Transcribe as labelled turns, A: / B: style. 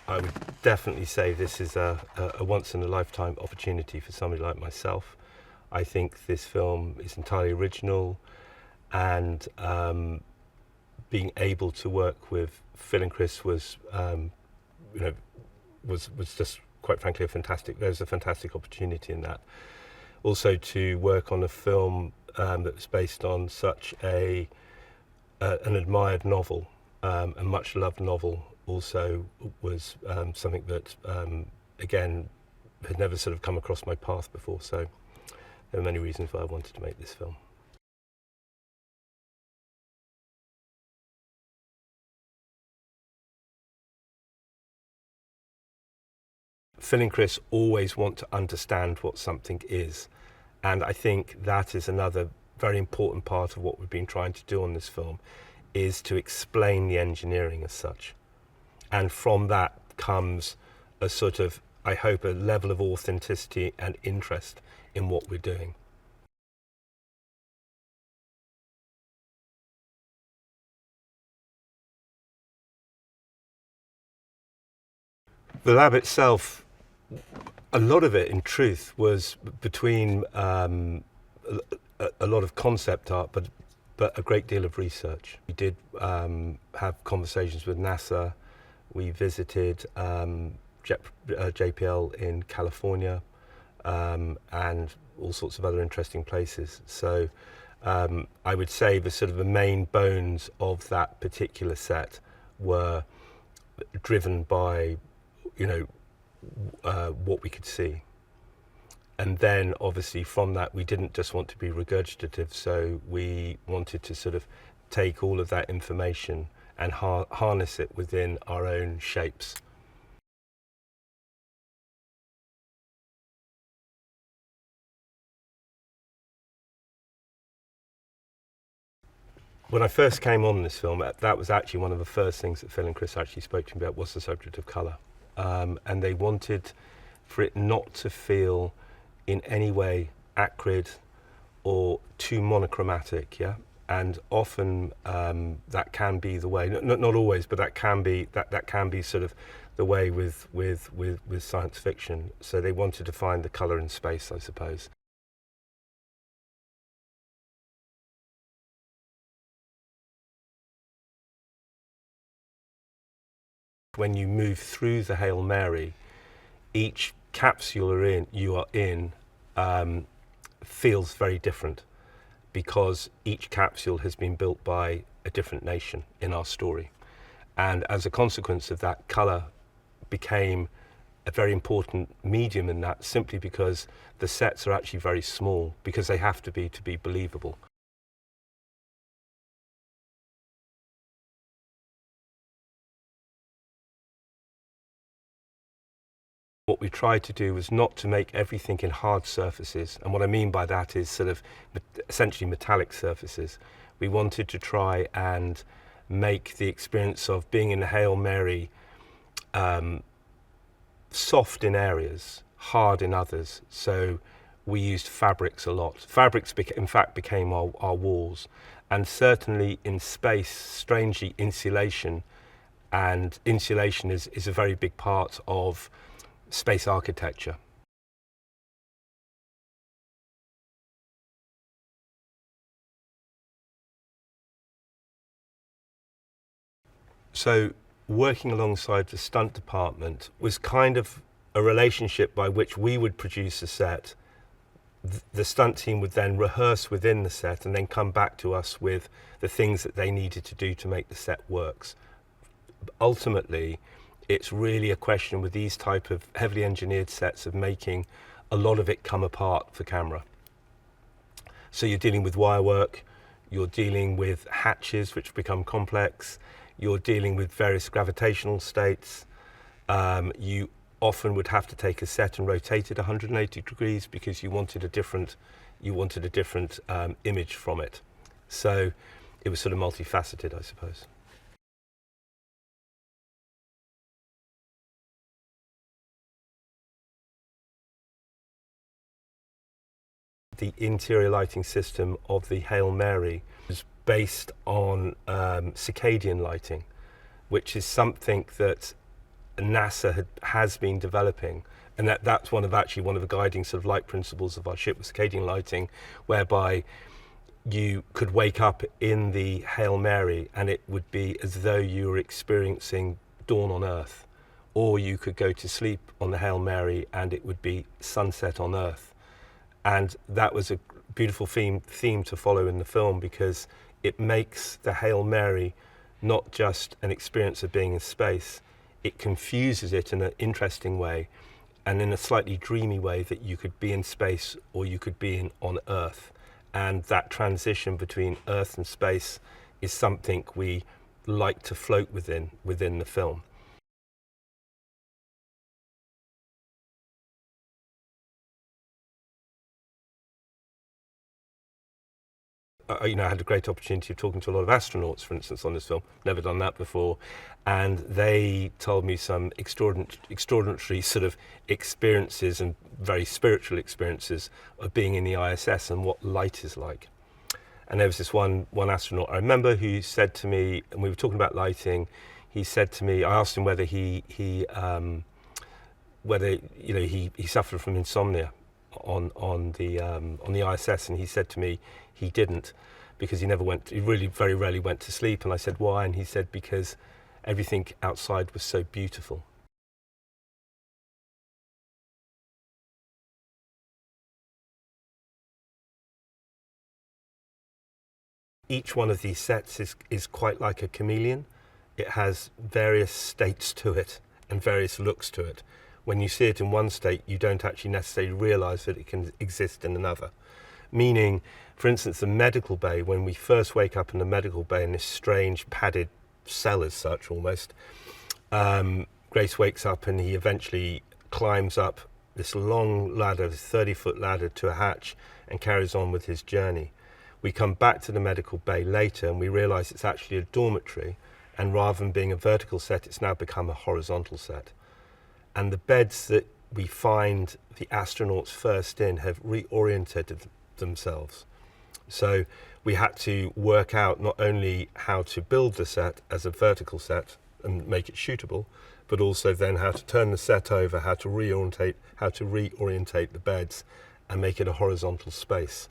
A: I would definitely say this is a once-in-a-lifetime opportunity for somebody like myself. I think this film is entirely original, and being able to work with Phil and Chris was, was just quite frankly there's a fantastic opportunity in that. Also to work on a film that was based on such an admired novel, a much loved novel, also was something that, again, had never sort of come across my path before. So there are many reasons why I wanted to make this film. Phil and Chris always want to understand what something is, and I think that is another very important part of what we've been trying to do on this film, is to explain the engineering as such. And from that comes a sort of, I hope, a level of authenticity and interest in what we're doing. The lab itself, a lot of it in truth was between a lot of concept art, but a great deal of research. We did have conversations with NASA. We visited JPL in California, and all sorts of other interesting places. So I would say the sort of the main bones of that particular set were driven by, what we could see. And then obviously from that, we didn't just want to be regurgitative, so we wanted to sort of take all of that information and harness it within our own shapes. When I first came on this film, that was actually one of the first things that Phil and Chris actually spoke to me about, was the subject of colour. And they wanted for it not to feel in any way acrid or too monochromatic, yeah? And often that can be the way, not always, but that can be sort of the way with science fiction. So they wanted to find the colour in space, I suppose. When you move through the Hail Mary, each capsule you are in feels very different, because each capsule has been built by a different nation in our story. And as a consequence of that, colour became a very important medium in that, simply because the sets are actually very small, because they have to be believable. What we tried to do was not to make everything in hard surfaces, and what I mean by that is sort of essentially metallic surfaces. We wanted to try and make the experience of being in the Hail Mary soft in areas, hard in others. So we used fabrics a lot. Fabrics, in fact, became our walls. And certainly in space, strangely, insulation is a very big part of space architecture. So working alongside the stunt department was kind of a relationship by which we would produce a set. The stunt team would then rehearse within the set and then come back to us with the things that they needed to do to make the set works. Ultimately, it's really a question with these type of heavily engineered sets of making a lot of it come apart for camera. So you're dealing with wire work, you're dealing with hatches which become complex, you're dealing with various gravitational states. You often would have to take a set and rotate it 180 degrees because you wanted a different image from it. So it was sort of multifaceted, I suppose. The interior lighting system of the Hail Mary was based on circadian lighting, which is something that NASA has been developing, and that's one of the guiding sort of light principles of our ship was circadian lighting, whereby you could wake up in the Hail Mary and it would be as though you were experiencing dawn on Earth, or you could go to sleep on the Hail Mary and it would be sunset on Earth. And that was a beautiful theme to follow in the film, because it makes the Hail Mary not just an experience of being in space, it confuses it in an interesting way and in a slightly dreamy way that you could be in space or you could be on Earth. And that transition between Earth and space is something we like to float within the film. I had a great opportunity of talking to a lot of astronauts, for instance, on this film. Never done that before. And they told me some extraordinary sort of experiences and very spiritual experiences of being in the ISS and what light is like. And there was this one astronaut I remember who said to me, and we were talking about lighting, he said to me, I asked him whether he sufferred from insomnia on the ISS, and he said to me he didn't, because he really very rarely went to sleep. And I said, why? And he said, because everything outside was so beautiful. Each one of these sets is quite like a chameleon. It has various states to it and various looks to it. When you see it in one state, you don't actually necessarily realise that it can exist in another. Meaning, for instance, the medical bay, when we first wake up in the medical bay in this strange padded cell as such almost, Grace wakes up and he eventually climbs up this long ladder, this 30-foot ladder, to a hatch and carries on with his journey. We come back to the medical bay later and we realise it's actually a dormitory, and rather than being a vertical set, it's now become a horizontal set. And the beds that we find the astronauts first in have reorientated themselves. So we had to work out not only how to build the set as a vertical set and make it shootable, but also then how to turn the set over, how to reorientate the beds and make it a horizontal space.